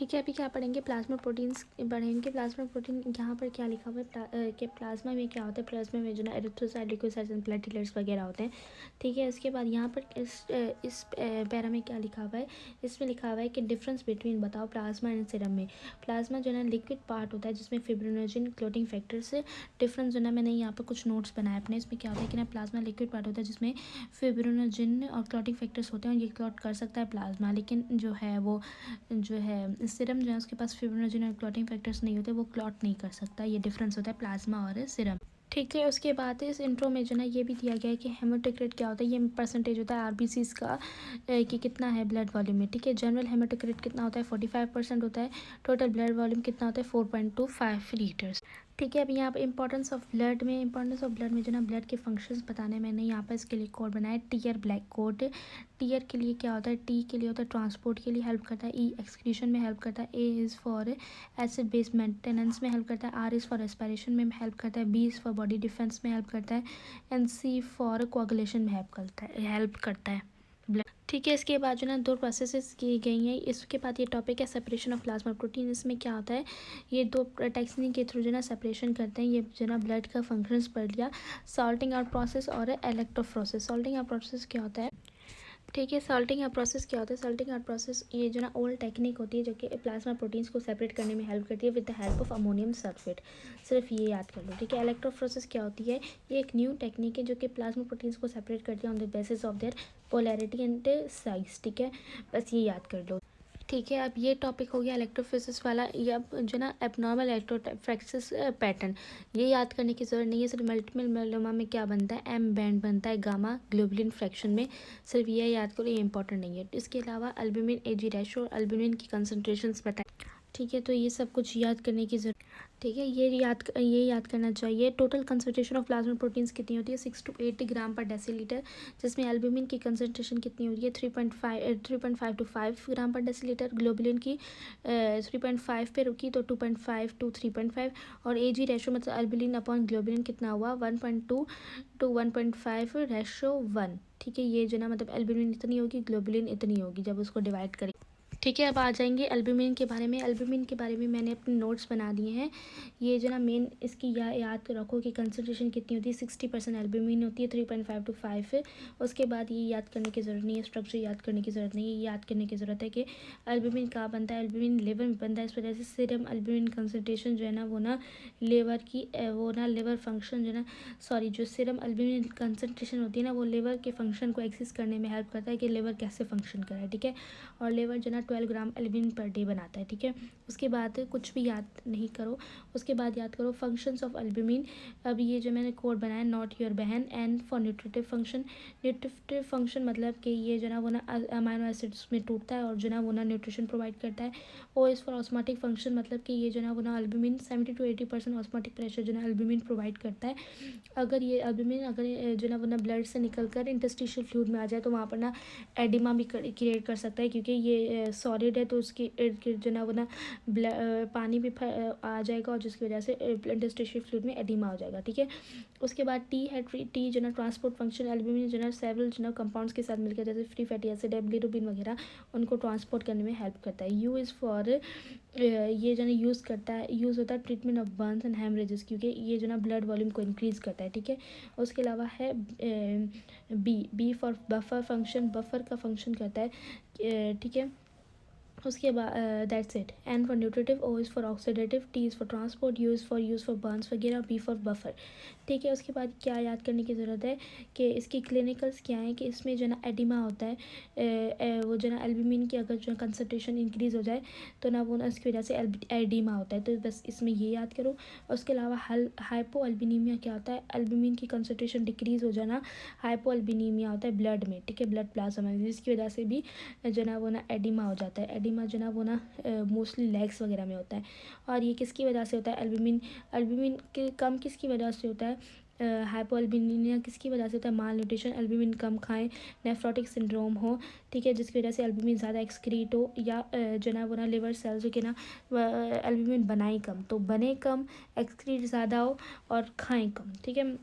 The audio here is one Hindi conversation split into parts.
ठीक है, अभी क्या पढ़ेंगे, प्लाज्मा प्रोटीन्स पढ़ेंगे। प्लाज्मा प्रोटीन यहाँ पर क्या लिखा हुआ है कि प्लाज्मा में क्या होता है, प्लाज्मा में जो ना एरिथ्रोसाइट, ल्यूकोसाइट्स एंड प्लेटलेट्स वगैरह होते हैं। ठीक है, उसके बाद यहाँ पर इस पैरा में क्या लिखा हुआ है, इसमें लिखा हुआ है कि डिफरेंस बिटवीन बताओ प्लाज्मा एंड सीरम में। प्लाज्मा जो है लिक्विड पार्ट होता है जिसमें फिब्रिनोजन क्लोटिंग फैक्टर से डिफरेंस जो ना, मैंने यहाँ पर कुछ नोट्स बनाए अपने। इसमें क्या होता है कि ना प्लाज्मा लिक्विड पार्ट होता है जिसमें फिब्रिनोजन और क्लोटिंग फैक्टर्स होते हैं और ये क्लॉट कर सकता है प्लाज्मा, लेकिन जो है वो जो है सिरम जो है उसके पास फिब्रिनोजन और क्लॉटिंग फैक्टर्स नहीं होते, वो क्लॉट नहीं कर सकता। ये डिफरेंस होता है प्लाज्मा और सिरम। ठीक है, उसके बाद इस इंट्रो में जो ना ये भी दिया गया है कि हेमोटोक्रिट क्या होता है। ये परसेंटेज होता है आरबीसीज का कि कितना है ब्लड वॉल्यूम में। ठीक है, जनरल हेमोटोक्रिट कितना होता है, 45% होता है। टोटल ब्लड वॉल्यूम कितना होता है, 4.25 लीटर्स। ठीक है, अभी यहाँ पर इंपॉर्टेंस ऑफ ब्लड में जो ना ब्लड के फंक्शंस बताने मैंने यहाँ पर इसके लिए कोड बनाया, टीयर ब्लैक कोड। टीयर के लिए क्या होता है, टी के लिए होता है ट्रांसपोर्ट के लिए हेल्प करता है, ई एक्सक्रीशन में हेल्प करता है, A is for acid base maintenance में हेल्प करता है, आर इज़ फॉर रेस्पिरेशन में हेल्प करता है, B is for body defence में हेल्प करता है, एंड सी फॉर कोagulation में हेल्प करता है ब्लड। ठीक है, इसके बाद जो ना 2 प्रोसेसेस की गई हैं। इसके बाद ये टॉपिक है सेपरेशन ऑफ प्लाज्मा प्रोटीन। इसमें क्या होता है, ये 2 टेक्निक के थ्रू जो ना सेपरेशन करते हैं। ये जो ना ब्लड का फंक्शंस पढ़ लिया, सॉल्टिंग आउट प्रोसेस और इलेक्ट्रोफोरेसिस। सॉल्टिंग आउट प्रोसेस क्या होता है, ठीक है, सॉल्टिंग आउट प्रोसेस क्या होता है, सॉल्टिंग आउट प्रोसेस ये जो ना ओल्ड टेक्निक होती है जो कि प्लाज्मा प्रोटीन्स को सेपरेट करने में हेल्प करती है with the help of ammonium sulphate. सिर्फ ये याद कर लो। ठीक है, इलेक्ट्रोफोरेसिस क्या होती है, ये एक न्यू टेक्निक है जो कि प्लाज्मा प्रोटीन्स को सेपरेट करती है on the basis of their polarity and size. ठीक है, बस ये याद कर लो। ठीक है, अब ये टॉपिक हो गया इलेक्ट्रोफोरेसिस वाला। ये अब जो ना एबनॉर्मल इलेक्ट्रोफोरेसिस पैटर्न, ये याद करने की ज़रूरत नहीं है। सिर्फ मल्टीपल मायलोमा में क्या बनता है, एम बैंड बनता है गामा ग्लोबुलिन फ्रैक्शन में। सिर्फ ये याद करो, ये इंपॉर्टेंट नहीं है। इसके अलावा अल्बुमिन एजी रेशो और अल्बुमिन की कंसनट्रेशंस बताएं। ठीक है, तो ये सब कुछ याद करने की ज़रूरत। ठीक है, ये याद करना चाहिए। Total concentration of plasma proteins कितनी होती है, 6 to 8 ग्राम पर डेसीलीटर, जिसमें एल्ब्यूमिन की कंसनट्रेशन कितनी होती है, 3.5 to 5 ग्राम पर डेसीलीटर। ग्लोबुलिन की 3.5 पे रुकी तो 2.5 to 3.5। और एजी रेशो मतलब एल्ब्यूमिन अपॉन ग्लोबुलिन कितना हुआ, 1.2 to 1.5 रेशो 1। ठीक है, ये जो ना मतलब एल्ब्यूमिन इतनी होगी, ग्लोबुलिन इतनी होगी जब उसको डिवाइड करें। ठीक है, अब आ जाएंगे एल्ब्यूमिन के बारे में। एल्ब्यूमिन के बारे में मैंने अपने नोट्स बना दिए हैं। ये जो ना मेन इसकी याद रखो कि कंसनट्रेशन कितनी होती है, 60% एल्ब्यूमिन होती है, 3.5 to 5। उसके बाद ये याद करने की ज़रूरत नहीं है, स्ट्रक्चर याद करने की ज़रूरत नहीं है। ये याद करने की ज़रूरत है कि एल्ब्यूमिन कहाँ बनता है, एल्ब्यूमिन लिवर में बनता है। इस वजह से सीरम एल्ब्यूमिन कंसनट्रेशन जो है ना वो ना लिवर फंक्शन जो ना जो सीरम एल्ब्यूमिन कंसनट्रेशन होती है ना, वो लिवर के फंक्शन को एक्सेस करने में हेल्प करता है कि लिवर कैसे फंक्शन करे। ठीक है, और लिवर जो ना 12 ग्राम एल्ब्यूमिन पर डे बनाता है। ठीक है, उसके बाद कुछ भी याद नहीं करो। उसके बाद याद करो फंक्शंस ऑफ एल्ब्यूमिन। अब ये जो मैंने कोड बनाया, नॉट योर बहन, N for nutritive function. Nutritive function मतलब कि ये जो ना वो ना अमाइनो एसिड्स में टूटता है और जो ना वो ना न्यूट्रिशन प्रोवाइड करता है। O is for osmotic function मतलब कि ये जो ना वो ना एल्ब्यूमिन 70 to 80% ऑस्मोटिक प्रेशर जो ना एल्ब्यूमिन प्रोवाइड करता है। अगर ये एल्ब्यूमिन अगर जो ना वो ना ब्लड से निकल कर इंटरस्टिशियल फ्लूइड में आ जाए तो वहाँ पर ना एडिमा भी क्रिएट कर सकता है, क्योंकि ये सॉलिड है तो उसकी इर्द गिर्द जो ना वो ना पानी भी आ जाएगा और जिसकी वजह से इंटरस्टिशियल फ्लूइड में एडिमा हो जाएगा। ठीक है, उसके बाद टी है। टी जो ना ट्रांसपोर्ट फंक्शन, एल्ब्यूमिन जो ना सेवरल जो ना कंपाउंड्स के साथ मिलकर जैसे फ्री फैटी एसिड है, बिलिरुबिन वगैरह, उनको ट्रांसपोर्ट करने में हेल्प करता है। यू इज़ फॉर ये जो ना यूज़ होता है treatment of Burns and haemorrhages, क्योंकि ये जो ना ब्लड वॉल्यूम को इंक्रीज़ करता है। ठीक है, उसके अलावा है B for buffer function, buffer का फंक्शन करता है। ठीक है, उसके बाद that's it. N for nutritive, O is for oxidative, T is for transport, U is for burns वगैरह, बी फॉर बफर। ठीक है, उसके बाद क्या याद करने की ज़रूरत है कि इसकी क्लिनिकल्स क्या है कि इसमें जो ना एडिमा होता है, वो जो ना एल्ब्यूमिन की अगर जो कंसनट्रेशन इंक्रीज़ हो जाए तो ना वो ना इसकी वजह से एडिमा होता है। तो बस इसमें ये याद करो। उसके अलावा हाइपो एल्बिनीमिया क्या होता है, एल्ब्यूमिन की कंसनट्रेशन डिक्रीज़ हो जाना, हाइपो एल्बिनीमिया होता है ब्लड में। ठीक है, ब्लड प्लाज्मा में, जिसकी वजह से भी जो ना वो ना एडिमा हो जाता है। एडिमा जो ना वो ना मोस्टली लेग्स वगैरह में होता है। और ये किसकी वजह से होता है, एल्ब्यूमिन के कम किसकी वजह से होता है, हाइपो एल्ब्यूमिनिया किसकी वजह से होता है, माल न्यूट्रिशन, एल्ब्यूमिन कम खाएं, नेफ्रोटिक सिंड्रोम हो। ठीक है, जिसकी वजह से एल्ब्यूमिन ज़्यादा एक्सक्रीट हो, या जो ना वो ना लिवर सेल्स के ना एल्ब्यूमिन बनाए कम, तो बने कम, एक्सक्रीट ज़्यादा हो और खाएं कम। ठीक है,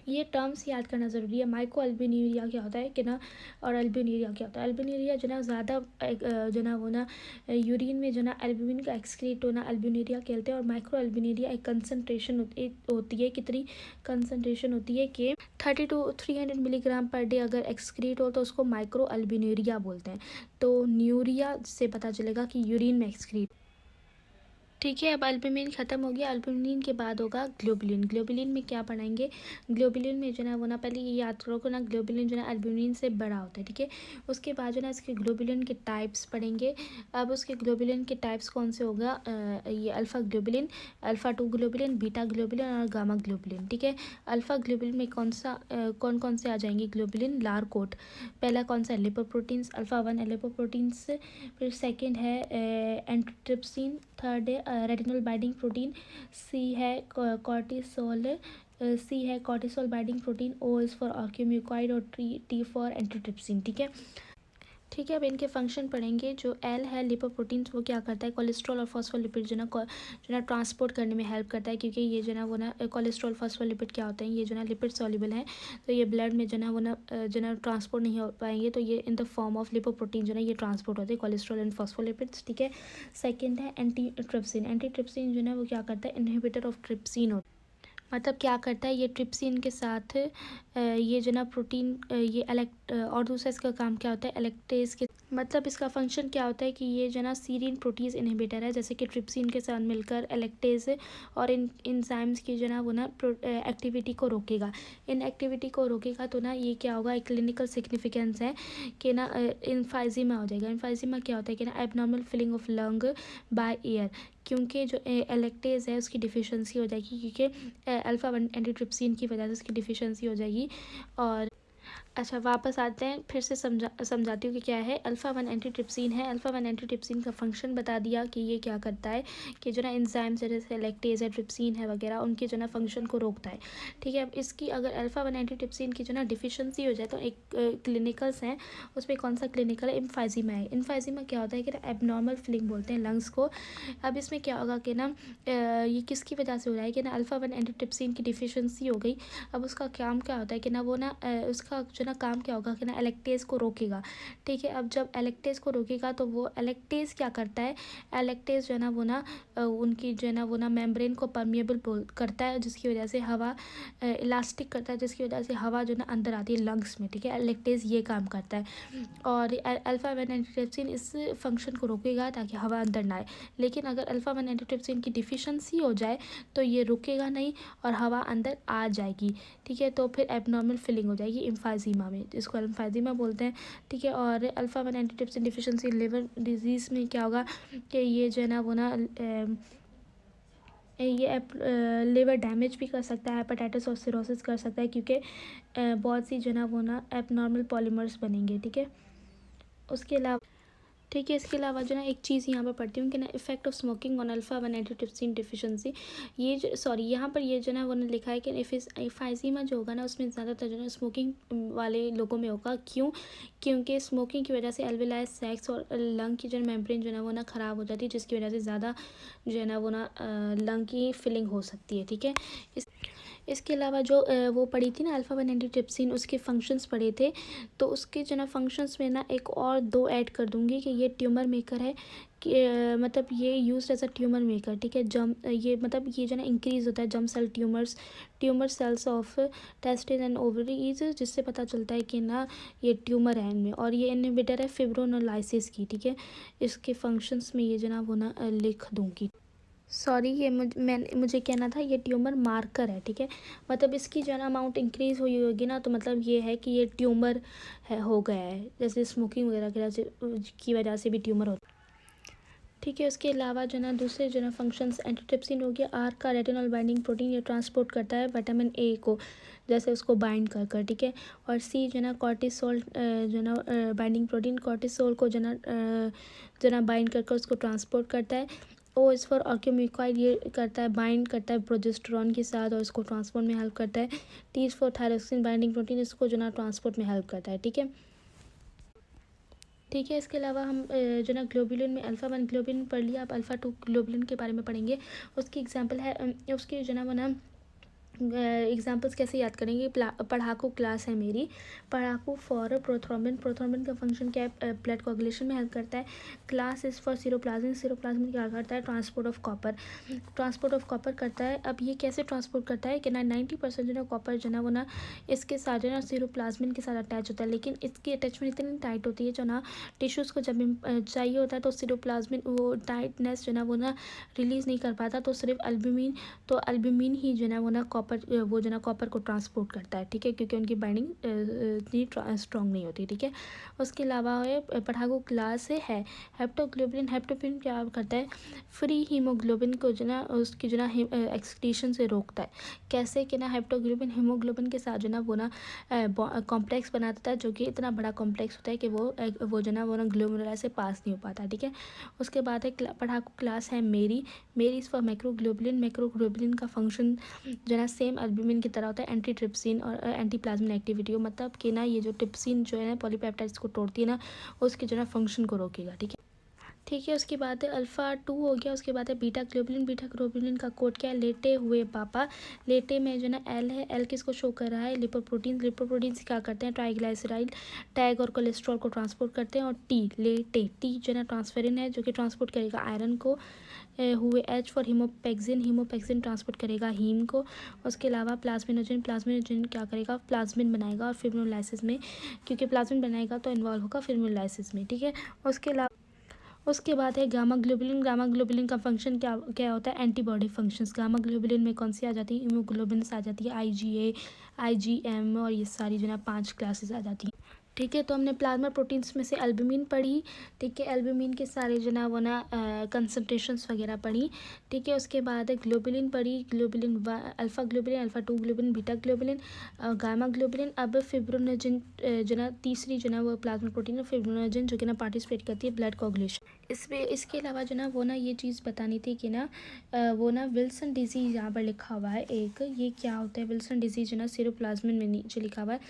ये टर्म्स याद करना ज़रूरी है। माइक्रो अल्बुमिनुरिया क्या होता है कि ना, और अल्बुमिनुरिया क्या होता है। अल्बुमिनुरिया जो ना ज़्यादा जो ना वो ना यूरिन में जो ना एल्बुमिन का एक्सक्रीट होना अल्बुमिनुरिया कहते हैं। और माइक्रो अल्बुमिनुरिया एक कंसनट्रेशन होती है, कितनी कंसनट्रेशन होती है कि 30 to 300 मिलीग्राम पर डे अगर एक्सक्रीट हो तो उसको माइक्रो अल्बुमिनुरिया बोलते हैं। तो न्यूरिया से पता चलेगा कि यूरिन में एक्सक्रीट। ठीक है, अब अल्बुमिन ख़त्म हो गया। अल्बुमिन के बाद होगा ग्लोबुलिन। ग्लोबुलिन में क्या पढ़ाएंगे, ग्लोबुलिन में जो ना वो ना पहले ये याद करो ना, ग्लोबुलिन जो ना अल्बुमिन से बड़ा होता है। ठीक है, उसके बाद जो ना इसके ग्लोबुलिन के टाइप्स पढ़ेंगे। अब उसके ग्लोबुलिन के टाइप्स कौन से होगा, ये alpha globulin, alpha 2 globulin, beta globulin और गामा ग्लोबुलिन। ठीक है, अल्फ़ा ग्लोबुलिन में कौन कौन से आ जाएंगे ग्लोबुलिन, लार कोट। पहला कौन सा, लिपोप्रोटीन्स, अल्फ़ा 1 लिपोप्रोटीन्स। फिर सेकेंड है एंट्रोट्रिप्सिन, थर्ड है रेटिनल बाइंडिंग प्रोटीन, सी है कॉर्टिसोल, सी है cortisol binding protein, O is for orosomucoid और टी फॉर एंट्रोट्रिप्सिन। ठीक है, ठीक है। अब इनके फंक्शन पढ़ेंगे। जो एल है लिपोप्रोटीन, वो क्या करता है, कोलेस्ट्रॉल और फॉस्फोलिपिड जो ना ट्रांसपोर्ट करने में हेल्प करता है, क्योंकि ये जो ना वो ना कोलेस्ट्रॉल फॉस्फोलिपिड क्या होते हैं, ये जो ना लिपिड सॉल्युबल है, तो ये ब्लड में जो ना वो ना ट्रांसपोर्ट नहीं हो पाएंगे, तो ये in the form of lipoprotein जो ना ये ट्रांसपोर्ट होते हैं, कोलेस्ट्रॉल एंड फॉस्फोलिपिड्स। ठीक है, सेकेंड है एंटी ट्रिप्सिन। एंटी ट्रिप्सिन जो ना वो क्या करता है, इनहिबिटर ऑफ ट्रिप्सिन होता है। मतलब क्या करता है, ये ट्रिप्सिन के साथ ये जो ना प्रोटीन ये और दूसरा इसका काम क्या होता है, इलेक्ट्रेज के, मतलब इसका फंक्शन क्या होता है कि ये जो ना सीरीन प्रोटीज इनहिबिटर है, जैसे कि ट्रिप्सिन के साथ मिलकर इलेक्ट्रेज और इन एंजाइम्स की जो ना वो ना एक्टिविटी को रोकेगा। इन एक्टिविटी को रोकेगा तो ना ये क्या होगा, एक क्लिनिकल सिग्निफिकेंस है कि ना इम्फाइजिमा हो जाएगा। इम्फाइजिमा क्या होता है कि ना abnormal filling of lung by air, क्योंकि जो इलेक्ट्रेज है उसकी डिफिशियंसी हो जाएगी, क्योंकि अल्फ़ा 1 एंटीट्रिप्सिन की वजह से उसकी डिफिशियंसी हो जाएगी। और अच्छा, वापस आते हैं, फिर से समझाती हूँ कि क्या है। अल्फ़ा 1 एंटीट्रिप्सिन है। अल्फ़ा 1 एंटीट्रिप्सिन का फंक्शन बता दिया कि ये क्या करता है कि जो ना एंजाइम्स जैसे लैक्टेज है, ट्रिप्सिन है वगैरह, उनके जो ना फंक्शन को रोकता है। ठीक है, अब इसकी अगर अल्फ़ा 1 एंटीट्रिप्सिन की जो ना डिफिशियंसी हो जाए तो एक क्लिनिकल्स हैं, उसमें कौन सा क्लिनिकल है, इम्फाइजिमा है। इम्फाइजिमा क्या होता है कि ना एबनॉर्मल फिलिंग बोलते हैं लंग्स को। अब इसमें क्या होगा कि ना ये किसकी वजह से हो रहा है कि ना अल्फ़ा 1 एंटीट्रिप्सिन की डिफिशियंसी हो गई। अब उसका काम क्या होता है कि ना वो ना उसका जो ना काम क्या होगा कि ना इलेक्टेज को रोकेगा। ठीक है, अब जब इलेक्टेज को रोकेगा तो वो इलेक्टेज क्या करता है, इलेक्टेज जो है ना वो ना उनकी जो है ना वो ना मेम्ब्रेन को परमिएबल करता है, जिसकी वजह से हवा इलास्टिक करता है, जिसकी वजह से हवा जो ना अंदर आती है लंग्स में। ठीक है, इलेक्टेज ये काम करता है और अल्फ़ा 1 एंटीट्रिप्सिन इस फंक्शन को रोकेगा ताकि हवा अंदर ना आए। लेकिन अगर अल्फ़ा 1 एंटीट्रिप्सिन की डिफिशियंसी हो जाए तो ये रुकेगा नहीं और हवा अंदर आ जाएगी। ठीक है, तो फिर एबनॉर्मल फिलिंग हो जाएगी इम्फाइजिमा में, जिसको इम्फाइजिमा बोलते हैं। ठीक है, और alpha 1 antitrypsin deficiency liver disease में क्या होगा कि ये जो है ना वो ना ये लिवर डैमेज भी कर सकता है, हेपेटाइटिस और सिरोसिस कर सकता है, क्योंकि बहुत सी जो है ना वो ना एबनॉर्मल पॉलीमर्स बनेंगे। ठीक है, उसके अलावा ठीक है, इसके अलावा जो ना एक चीज़ यहाँ पर पढ़ती हूँ कि ना effect of smoking on alpha 1 antitrypsin deficiency. ये जो सॉरी यहाँ पर ये जो ना वो ने लिखा है कि इफाइजिमा जो होगा ना उसमें ज़्यादातर जो ना स्मोकिंग वाले लोगों में होगा। क्यों, क्योंकि स्मोकिंग की वजह से एल्वेलाई सैक्स और लंग की जो मेम्ब्रेन जो ना वो ना ख़राब हो जाती है, जिसकी वजह से ज़्यादा जो है ना वो ना लंग की फिलिंग हो सकती है। ठीक है, इसके अलावा जो वो पढ़ी थी ना अल्फ़ा 1 एंटीट्रिप्सिन, उसके फंक्शंस पढ़े थे, तो उसके जो ना फंक्शंस में ना एक और दो ऐड कर दूँगी कि ये ट्यूमर मेकर है, कि मतलब ये use as a tumour marker. ठीक है, ये मतलब ये जो ना इंक्रीज़ होता है germ cell tumour cells of testis and ovaries, जिससे पता चलता है कि ना ये ट्यूमर है इनमें। और ये इनहिबिटर है फिब्रोनोलाइसिस की। ठीक है, इसके फंक्शंस में ये जो ना वो ना लिख दूँगी। सॉरी, ये मुझे कहना था ये ट्यूमर मार्कर है। ठीक है, मतलब इसकी जो है ना अमाउंट इंक्रीज़ हुई होगी ना, तो मतलब ये है कि ये ट्यूमर है, हो गया है, जैसे स्मोकिंग वगैरह की वजह से भी ट्यूमर होता है। ठीक है, उसके अलावा जो ना दूसरे जो ना फंक्शंस, एंटीट्रिप्सिन हो गया, आर का रेटिनल बाइंडिंग प्रोटीन, ये ट्रांसपोर्ट करता है विटामिन ए को, जैसे उसको बाइंड कर। ठीक है, और सी जो ना कॉर्टिसोल जो ना बाइंडिंग प्रोटीन, कॉर्टिसोल को जो ना बाइंड कर उसको ट्रांसपोर्ट करता है। ओ इज़ फॉर ऑर्क्यूम्यूकॉइड, ये करता है बाइंड करता है प्रोजेस्टेरॉन के साथ और इसको ट्रांसपोर्ट में हेल्प करता है। T is for thyroxine binding protein, इसको जो ना ट्रांसपोर्ट में हेल्प करता है। ठीक है, ठीक है, इसके अलावा हम जो ना ग्लोबुलिन में अल्फ़ा 1 ग्लोबुलिन पढ़ लिया, अब अल्फ़ा 2 ग्लोबुलिन के बारे में पढ़ेंगे। उसकी एग्जांपल है उसकी जो ना वो ना एग्जांपल्स कैसे याद करेंगे, पढ़ाकू क्लास है मेरी, पढ़ाकू फॉर प्रोथ्रोम्बिन, प्रोथ्रोम्बिन का फंक्शन क्या है, ब्लड कोagulation में हेल्प करता है। क्लास इज़ फॉर सीरोप्लाज्मिन, सीरोप्लाज्मिन क्या करता है, transport of copper, transport of copper करता है। अब ये कैसे ट्रांसपोर्ट करता है कि 90% जो ना कॉपर जो ना वो ना इसके साथ जो ना सीरोप्लाज्मिन के साथ अटैच होता है, लेकिन इसकी अटैचमेंट इतनी टाइट होती है जो ना टिश्यूज़ को जब चाहिए होता है तो सीरोप्लाज्मिन वो टाइटनेस जो ना वो ना रिलीज़ नहीं कर पाता, तो सिर्फ अल्बुमिन, तो अल्बुमिन ही जो ना वो ना कॉपर वो जो ना कॉपर को ट्रांसपोर्ट करता है, ठीक है, क्योंकि उनकी बाइंडिंग इतनी स्ट्रॉन्ग नहीं होती, ठीक है। उसके अलावा है पढ़ाकू क्लास है हेप्टोग्लोबिन, हेप्टोग्लोबिन क्या करता है, फ्री हीमोग्लोबिन को जो ना उसकी जो ना एक्सक्रीशन से रोकता है। कैसे कि ना हेप्टोग्लोबिन हीमोग्लोबिन के साथ जो ना वो ना कॉम्प्लेक्स बना देता है, जो कि इतना बड़ा कॉम्प्लेक्स होता है कि वो जो ना वो ना ग्लोमेरुला से पास नहीं हो पाता, ठीक है। उसके बाद है पढ़ाकू क्लास है मेरी, मेरी इस फॉर मैक्रोग्लोबुलिन, मैक्रोग्लोबुलिन का फंक्शन जो ना सेम अल्बुमिन की तरह होता है, एंटी ट्रिप्सिन और एंटी प्लाज्मिन एक्टिविटी हो, मतलब कि ना ये जो ट्रिप्सिन जो है ना पॉलीपेप्टाइड्स को तोड़ती है ना, उसके जो ना फंक्शन को रोकेगा, ठीक है। ठीक है, उसके बाद है अल्फ़ा 2 हो गया। उसके बाद है बीटा ग्लोबुलिन, बीटा ग्लोबुलिन का कोड क्या है, लेटे हुए पापा, लेटे में जो ना एल है, एल किसको शो कर रहा है, लिपोप्रोटीन, लिपोप्रोटीन्स क्या करते हैं, ट्राइग्लाइसराइड टैग और कोलेस्ट्रॉल को ट्रांसपोर्ट करते हैं, और टी लेटे, टी जो ना ट्रांसफेरिन है जो कि ट्रांसपोर्ट करेगा आयरन को, हुए एच फॉर हीमोपेक्सिन, हीमोपेक्सिन ट्रांसपोर्ट करेगा हीम को। उसके अलावा प्लाज्मिनोजन, प्लाज्मिनोजन क्या करेगा, प्लाज्मिन बनाएगा और फिब्रोलाइसिस में, क्योंकि प्लाज्मिन बनाएगा तो इन्वॉल्व होगा फिब्रोलाइसिस में, ठीक है। उसके अलावा उसके बाद है गामा ग्लोबुलिन, गामा ग्लोबुलिन का फंक्शन क्या क्या होता है, एंटीबॉडी फंक्शंस। गामा ग्लोबुलिन में कौन सी आ जाती है, इम्यूग्लोबिन्स आ जाती है, IgA, IgM और ये सारी जो ना 5 क्लासेस आ जाती हैं, ठीक है। तो हमने प्लाज्मा प्रोटीन्स में से एल्बुमिन पढ़ी, ठीक है, एल्बुमिन के सारे जो ना वो ना कंसनट्रेशंस वगैरह पढ़ी, ठीक है। उसके बाद है ग्लोबुलिन पढ़ी, globulin alpha globulin, alpha 2 globulin, beta globulin, gamma globulin. अब फिब्रोनोजन जो ना तीसरी जो ना वो प्लाज्मा प्रोटीन है फिब्रोनोजन, जो कि ना पार्टिसिपेट करती है ब्लड कोagulation। इसमें इसके अलावा जो ना वो ना ये चीज़ बतानी थी कि ना वो ना विल्सन डिजीज़ यहाँ पर लिखा हुआ है एक, ये क्या होता है विल्सन डिजीज़, जो ना सीरोप्लाज्मिन में नीचे लिखा हुआ है,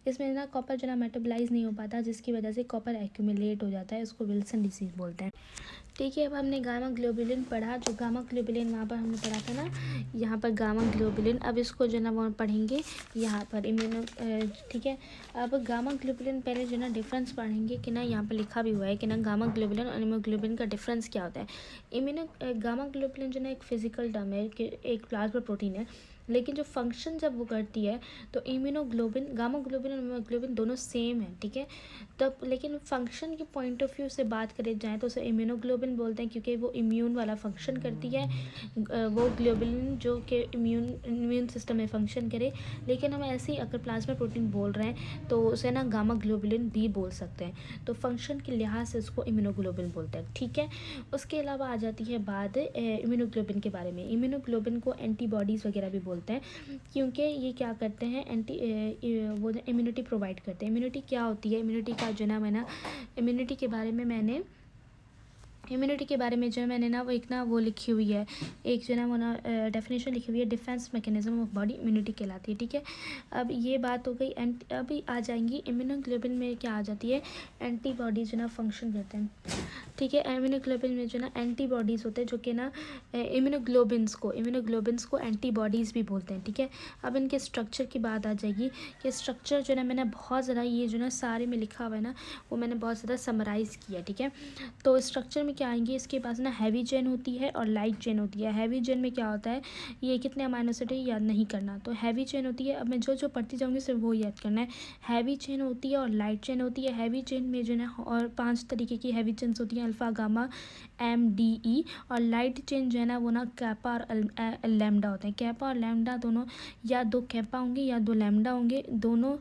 इसमें ना कॉपर जो ना मेटाबोलाइज नहीं हो पाता, जिसकी वजह से कॉपर एक्यूमुलेट हो जाता है, उसको विल्सन डिजीज़ बोलते हैं, ठीक है। अब हमने गामा ग्लोबुलिन पढ़ा, जो गामा ग्लोबुलिन वहाँ पर हमने पढ़ा था ना, यहाँ पर गामा ग्लोबुलिन, अब इसको जो ना वो पढ़ेंगे यहाँ पर इम्यूनो, ठीक है। अब गामा ग्लोबुलिन पहले जो ना डिफरेंस पढ़ेंगे कि ना यहाँ पर लिखा भी हुआ है कि ना गामा ग्लोबुलिन और इम्यूनोग्लोबुलिन का डिफरेंस क्या होता है। गामा ग्लोबुलिन जो ना एक फिजिकल टर्म है कि एक प्लाज्मा प्रोटीन है, लेकिन जो फंक्शन जब वो करती है तो इम्यूनोग्लोबिन, गामा ग्लोबिन और इम्यूनोग्लोबिन दोनों सेम है, ठीक है। तब लेकिन फंक्शन के पॉइंट ऑफ व्यू से बात करें जाए तो उसे इम्यूनोग्लोबिन बोलते हैं, क्योंकि वो इम्यून वाला फंक्शन करती है, वो ग्लोबुलिन जो कि इम्यून सिस्टम में फंक्शन करे। लेकिन हम ऐसे ही अगर प्लाज्मा प्रोटीन बोल रहे हैं तो उसे ना गामा ग्लोबुलिन भी बोल सकते हैं, तो फंक्शन के लिहाज से उसको इम्यूनोग्लोबिन बोलते हैं, ठीक है। उसके अलावा आ जाती है बात इम्यूनोग्लोबिन के बारे में। इम्यूनोग्लोबिन को एंटीबॉडीज़ वगैरह भी बोलते हैं, क्योंकि ये क्या करते हैं, वो इम्यूनिटी प्रोवाइड करते हैं। इम्यूनिटी क्या होती है, इम्यूनिटी का जो ना मैंने इम्यूनिटी के बारे में जो मैंने ना वो एक ना वो लिखी हुई है, एक जो ना वो ना डेफिनेशन लिखी हुई है, defence mechanism of body immunity कहलाती है, ठीक है। अब ये बात हो गई अभी आ जाएंगी इम्यूनोग्लोबिन में क्या आ जाती है, एंटीबॉडीज जो ना फंक्शन करते हैं, ठीक है। इम्यूनोग्लोबिन में जो ना एंटीबॉडीज़ होते हैं, जो कि ना इम्यूनोग्लोबिन्स को एंटीबॉडीज़ भी बोलते हैं, ठीक है। अब इनके स्ट्रक्चर की बात आ जाएगी कि स्ट्रक्चर जो ना मैंने बहुत ज़्यादा ये जो ना सारे में लिखा हुआ है ना, वो मैंने बहुत ज़्यादा समराइज़ किया, ठीक है। तो स्ट्रक्चर में क्या आएंगे, इसके पास ना हैवी चेन होती है और लाइट चेन होती है। हैवी चेन में क्या होता है, ये कितने अमाइनो एसिड है याद नहीं करना, तो हैवी चेन होती है, अब मैं जो जो पढ़ती जाऊँगी सिर्फ वो याद करना है। हैवी चेन होती है और लाइट चेन होती है। हैवी चेन में जो ना और 5 तरीके की हैवी चेन्स होती हैं, अल्फ़ा, गामा, MDE। और लाइट चेन जो है ना वो ना कैपा और लैम्डा होते हैं। कैपा और लैम्डा दोनों या 2 कैपा होंगे या 2 लैम्डा होंगे, दोनों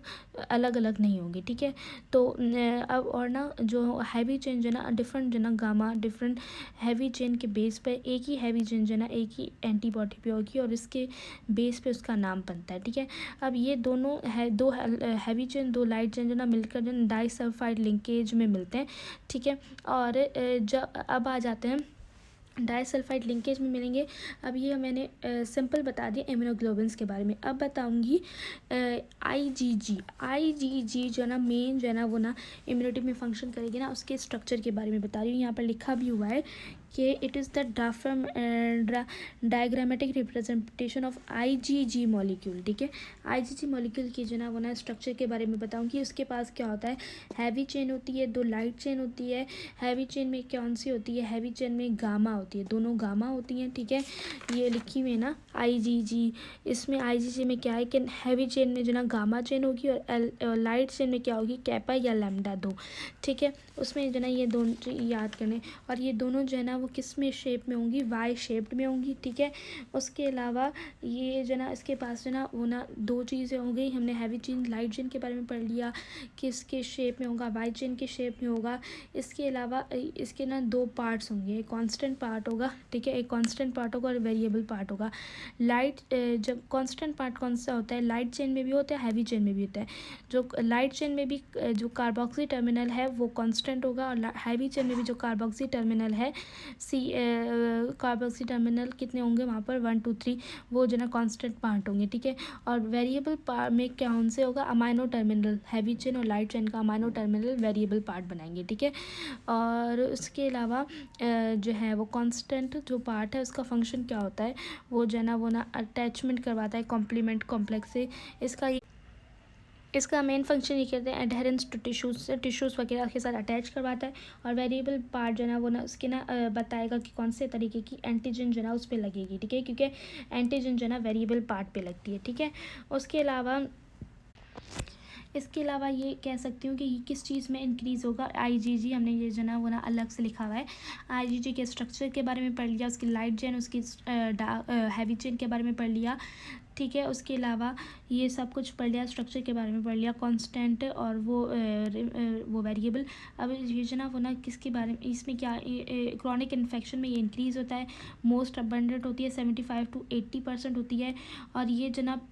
अलग अलग नहीं होंगे, ठीक है। तो अब और ना जो हैवी चेन जो ना डिफरेंट जो ना गामा डिफरेंट हैवी चेन के बेस पे एक ही हैवी चेन जो ना एक ही एंटीबॉडी पे होगी और इसके बेस पे उसका नाम बनता है, ठीक है। अब ये दोनों है दो हैवी चेन, 2 लाइट चेन जो ना मिलकर जो डाइसल्फाइड लिंकेज में मिलते हैं, ठीक है। और जब अब आ जाते हैं डाइसल्फाइड लिंकेज में मिलेंगे। अब ये मैंने सिंपल बता दिया इम्यूनोग्लोबिन्स के बारे में। अब बताऊंगी IgG जो ना मेन जो है ना वो ना इम्यूनिटी में फंक्शन करेगी ना, उसके स्ट्रक्चर के बारे में बता रही हूँ। यहाँ पर लिखा भी हुआ है कि it is the diagrammatic representation of IgG molecule. ठीक है, आईजीजी मॉलिक्यूल की जो ना वो ना स्ट्रक्चर के बारे में बताऊंगी। उसके पास क्या होता है, हैवी चेन होती है, 2 लाइट चेन होती है। हैवी चेन में कौन सी होती है, हैवी चेन में गामा होती है, दोनों गामा होती हैं। ठीक है, ये लिखी हुई है ना आईजीजी। इसमें आईजीजी में क्या है कि हैवी चेन में जो ना गामा चेन होगी और लाइट चेन में क्या होगी, कैपा या लैम्डा 2। ठीक है, उसमें जो ना ये दोनों याद करने, और ये दोनों जो है ना वो किस में शेप में होंगी, वाई शेप्ड में होंगी। ठीक है, उसके अलावा ये जो ना इसके पास जो ना वो ना 2 चीज़ें हो गई। हमने हैवी चेन लाइट चेन के बारे में पढ़ लिया कि इसके शेप में होगा, वाई चेन के शेप में होगा। इसके अलावा इसके ना 2 पार्ट्स होंगे, एक कांस्टेंट पार्ट होगा। ठीक है, एक कांस्टेंट पार्ट होगा और वेरिएबल पार्ट होगा। लाइट जब कांस्टेंट पार्ट कौन सा होता है, लाइट चेन में भी होता है, हैवी चेन में भी होता है। जो लाइट चेन में भी जो कार्बोक्सी टर्मिनल है वो कांस्टेंट होगा, और हैवी चेन में भी जो कार्बोक्सी टर्मिनल है कार्बोक्सी टर्मिनल कितने होंगे वहाँ पर, 1 2 3, वो जो ना कांस्टेंट पार्ट होंगे। ठीक है, और वेरिएबल पार्ट में कौन से होगा, अमाइनो टर्मिनल, हैवी चेन और लाइट चेन का अमाइनो टर्मिनल वेरिएबल पार्ट बनाएंगे। ठीक है, और उसके अलावा जो है वो कांस्टेंट जो पार्ट है उसका फंक्शन क्या होता है, वो जो है ना वो ना अटैचमेंट करवाता है कॉम्प्लीमेंट कॉम्प्लेक्स से। इसका मेन फंक्शन ये कहते हैं एडहेरेंस टू टिश्यूज़ वगैरह के साथ अटैच करवाता है। और वेरिएबल पार्ट जो है ना वो ना उसके ना बताएगा कि कौन से तरीके की एंटीजन जो है ना उस पर लगेगी। ठीक है, क्योंकि एंटीजन जो है ना वेरिएबल पार्ट पे लगती है। ठीक है, इसके अलावा ये कह सकती हूँ कि ये किस चीज़ में इंक्रीज़ होगा, आईजीजी। हमने ये जो ना वो ना अलग से लिखा हुआ है। आईजीजी के स्ट्रक्चर के बारे में पढ़ लिया, उसकी लाइट चेन, उसकी हैवी चेन के बारे में पढ़ लिया। ठीक है, उसके अलावा ये सब कुछ पढ़ लिया, स्ट्रक्चर के बारे में पढ़ लिया, कांस्टेंट और वो वेरिएबल। अब ये जो ना वो ना किसके बारे में, इसमें क्या क्रॉनिक इन्फेक्शन में ये इंक्रीज़ होता है, मोस्ट अबंडेंट होती है, 75 to 80% होती है। और ये जनाब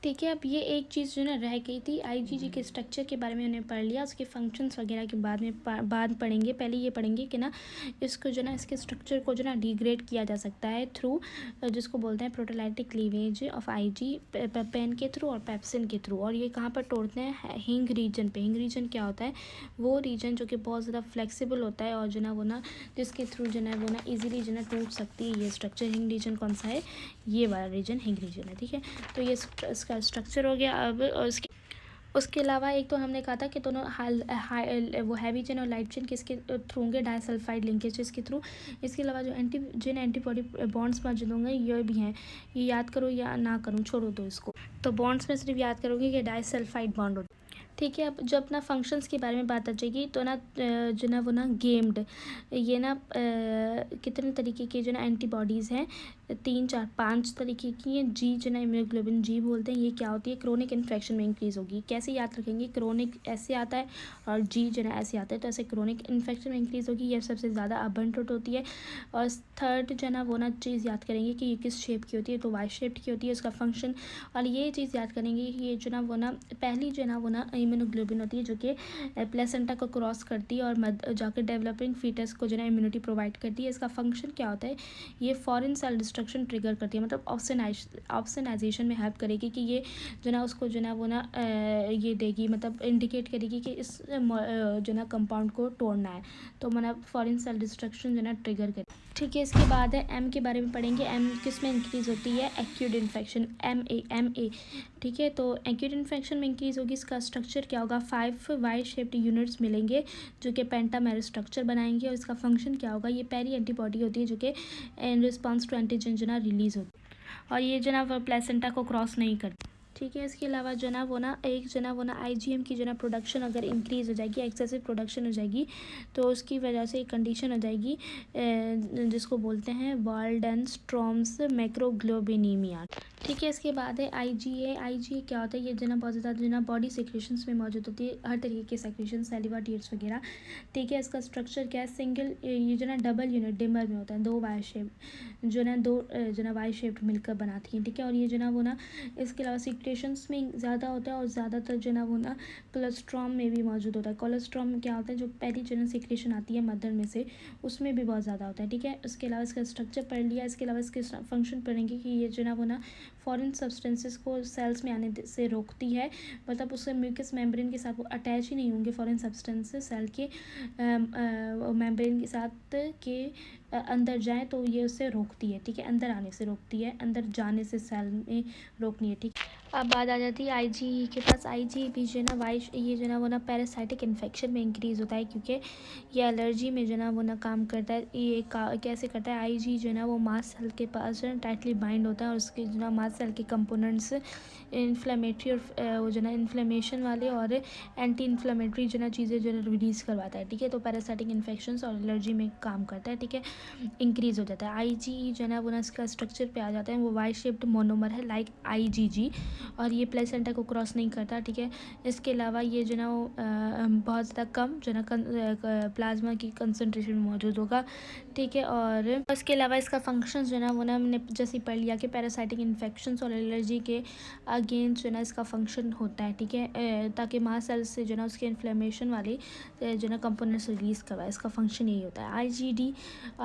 ठीक है, अब ये एक चीज़ जो ना रह गई थी, आईजीजी के स्ट्रक्चर के बारे में हमने पढ़ लिया, उसके फंक्शंस वगैरह के बाद में बाद पढ़ेंगे। पहले ये पढ़ेंगे कि ना इसको जो ना इसके स्ट्रक्चर को जो ना डिग्रेड किया जा सकता है थ्रू जिसको बोलते हैं प्रोटोलाइटिक क्लीवेज ऑफ आईजी, पेन के थ्रू और पेप्सिन के थ्रू। और ये कहाँ पर तोड़ते हैं, हिंग रीजन पे। हिंग रीजन क्या होता है, वो रीजन जो कि बहुत ज़्यादा फ्लेक्सिबल होता है और जो ना वो ना जिसके थ्रू जो ना वो ना ईजिली जो ना टूट सकती है ये स्ट्रक्चर। हिंग रीजन कौन सा है, ये वाला रीजन हिंग रीजन है। ठीक है, तो ये इसका स्ट्रक्चर हो गया। अब उसके अलावा एक तो हमने कहा था कि दोनों वो हैवी चेन और लाइट चेन किसके थ्रू होंगे, डाइसल्फाइड लिंकेजेस के थ्रू। इसके अलावा जो एंटीबॉडी बॉन्ड्स मौजूद होंगे ये भी हैं, ये याद करो या ना करूँ, छोड़ो दो इसको। तो बॉन्ड्स में सिर्फ याद करोगे कि डाइसल्फाइड बॉन्ड होता है। ठीक है, अब जब अपना फंक्शंस के बारे में बात आ जाएगी तो ना जो ना वो ना गेम्ड, ये ना कितने तरीके के जो ना एंटीबॉडीज़ हैं, 3 4 5 तरीके की हैं। जी जो ना इम्यूनोग्लोबिन जी बोलते हैं, ये क्या होती है, क्रोनिक इन्फेक्शन में इंक्रीज़ होगी। कैसे याद रखेंगे, क्रोनिक ऐसे आता है और जी जो ना ऐसे आता है, तो ऐसे क्रोनिक इन्फेक्शन में इंक्रीज़ होगी, ये सबसे ज़्यादा अबंडेंट होती है। और थर्ड जो ना वो ना चीज़ याद करेंगे कि ये किस शेप की होती है, तो वाई शेप्ड की होती है उसका फंक्शन। और ये चीज़ याद करेंगे कि ये जो ना वो ना पहली जो ना वो ना इम्यूनोग्लोबिन होती है जो कि प्लेसेंटा को क्रॉस करती है और जाकर डेवलपिंग फीटस को जो ना इम्यूनिटी प्रोवाइड करती है। इसका फंक्शन क्या होता है, ये फॉरेन सेल डिस्ट्रक्शन ट्रिगर करती है, मतलब ऑप्सनाइजेशन में हेल्प करेगी कि ये जो ना उसको जो ना वो ना ये देगी, मतलब इंडिकेट करेगी कि इस जो ना कंपाउंड को तोड़ना है, तो मतलब फॉरेन सेल डिस्ट्रक्शन जो ना ट्रिगर करेगी। ठीक है, इसके बाद है एम के बारे में पढ़ेंगे। एम किस में इंक्रीज़ होती है, एक्यूट इन्फेक्शन, एम ए। ठीक है, तो एक्यूट इन्फेक्शन में इंक्रीज़ होगी। इसका स्ट्रक्चर क्या होगा, 5 वाई शेप्ड यूनिट्स मिलेंगे जो कि पेंटामेर स्ट्रक्चर बनाएंगे। और इसका फंक्शन क्या होगा, ये पेरी एंटीबॉडी होती है जो कि इन रिस्पॉन्स टू एंटीजन जो ना रिलीज़ होती है और ये जो ना प्लेसेंटा को क्रॉस नहीं करती। ठीक है, इसके अलावा जो ना वो ना एक जो ना वो ना आईजीएम की जो ना प्रोडक्शन अगर इंक्रीज़ हो जाएगी, एक्सेसिव प्रोडक्शन हो जाएगी, तो उसकी वजह से एक कंडीशन हो जाएगी जिसको बोलते हैं वाल्डेनस्ट्रॉम्स मैक्रोग्लोबिनीमिया। ठीक है, इसके बाद है आईजीए क्या होता है, ये जो ना बहुत ज़्यादा जो ना बॉडी सेक्रेशंस में मौजूद होती है, हर तरीके की सेक्रेशन, सैलिवा, टीयर्स वगैरह। ठीक है, इसका स्ट्रक्चर क्या है, सिंगल, ये जो ना डबल यूनिट डिमर में होता है, 2 वाई शेप जो ना वाई शेप्ड मिलकर बनाती हैं। ठीक है, और ये जो ना वो ना इसके अलावा सिक्रेशंस में ज़्यादा होता है और ज़्यादातर जो ना वो ना कोलेस्ट्रॉम में भी मौजूद होता है। कोलेस्ट्रॉम क्या होता है, जो पहली जो ना सिक्रेशन आती है मदर में से, उसमें भी बहुत ज़्यादा होता है। ठीक है, इसके अलावा इसका स्ट्रक्चर पढ़ लिया। इसके अलावा इसके फंक्शन पढ़ेंगे कि ये जो ना वो ना फॉरेन सब्सटेंसेस को सेल्स में आने से रोकती है, मतलब उससे म्यूकस मेम्ब्रेन के साथ वो अटैच ही नहीं होंगे फॉरेन सब्सटेंसेस सेल के मेम्ब्रेन के साथ के अंदर जाएँ, तो ये उससे रोकती है, ठीक है, अंदर आने से रोकती है, अंदर जाने से सेल में रोकनी है, ठीक। अब बात आ जाती है आईजीई के पास। आईजीई भी जो है ना ये जो है ना वो ना पैरासाइटिक इन्फेक्शन में इंक्रीज़ होता है, क्योंकि ये एलर्जी में जो है ना वो ना काम करता है। ये कैसे करता है, आईजी जो है ना वो मास्ट सेल के पास जो है टाइटली बाइंड होता है और उसके जो ना मास्ट सेल के कंपोनेंट्स इन्फ्लेमेटरी और वो जो ना इन्फ्लेमेशन वाले और एंटी इन्फ्लेमेटरी जो ना चीज़ें जो है रिलीज़ करवाता है, ठीक है। तो पैरासाइटिक इन्फेक्शंस और एलर्जी में काम करता है, ठीक है, इंक्रीज़ हो जाता है। आईजीई जो है ना वो ना इसका स्ट्रक्चर पे आ जाता है, वो वाई शेप्ड मोनोमर है लाइक आईजीजी, और ये प्लेसेंटा को क्रॉस नहीं करता, ठीक है। इसके अलावा ये जो ना वो बहुत ज़्यादा कम जो ना प्लाज्मा की कंसनट्रेशन में मौजूद होगा, ठीक है। और इसके अलावा इसका फंक्शन जो है ना वो ना हमने जैसे पढ़ लिया कि पैरासाइटिक इन्फेक्शंस और एलर्जी के अगेंस्ट जो है ना इसका फंक्शन होता है, ठीक है, ताकि मास्ट सेल्स से जो ना उसके इन्फ्लेमेशन वाली जो ना कंपोनेंट्स रिलीज़ करवाए, इसका फंक्शन यही होता है।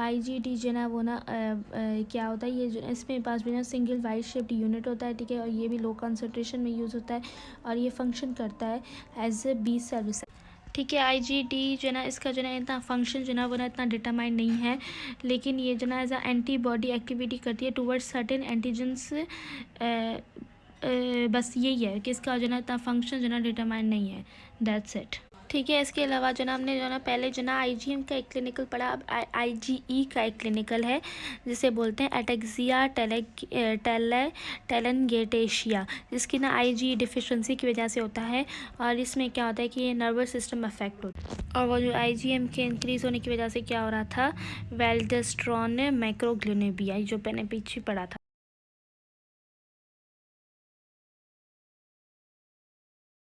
आईजीडी जो ना वो ना क्या होता है, ये जो इसमें पास भी ना सिंगल वाइट शेप्ड यूनिट होता है, ठीक है, और ये भी लो कंसनट्रेशन में यूज़ होता है और ये फंक्शन करता है एज ए बी सेल, ठीक है। आईजीडी जो है ना इसका जो है इतना फंक्शन जो है ना वो ना इतना डिटरमाइन नहीं है, लेकिन ये जो ना एज अ एंटीबॉडी एक्टिविटी करती है टुवर्ड्स सर्टेन एंटीजेंस, बस यही है कि इसका जो ना इतना फंक्शन जो ना डिटरमाइन नहीं है, दैट्स इट, ठीक है। इसके अलावा जो ना हमने जो ना पहले जो ना आईजीएम का एक क्लिनिकल पढ़ा, अब आईजीई का एक क्लिनिकल है जिसे बोलते हैं एटेक्सिया टेलेंगेटेशिया, जिसकी ना आईजी डिफिशिएंसी की वजह से होता है। और इसमें क्या होता है कि ये नर्वस सिस्टम अफेक्ट होता है, और वो जो आईजीएम के इंक्रीज़ होने की वजह से क्या हो रहा था, वेल्डेस्ट्रॉन मैक्रोग्लिनेबिया, जो मैंने पीछे पढ़ा था।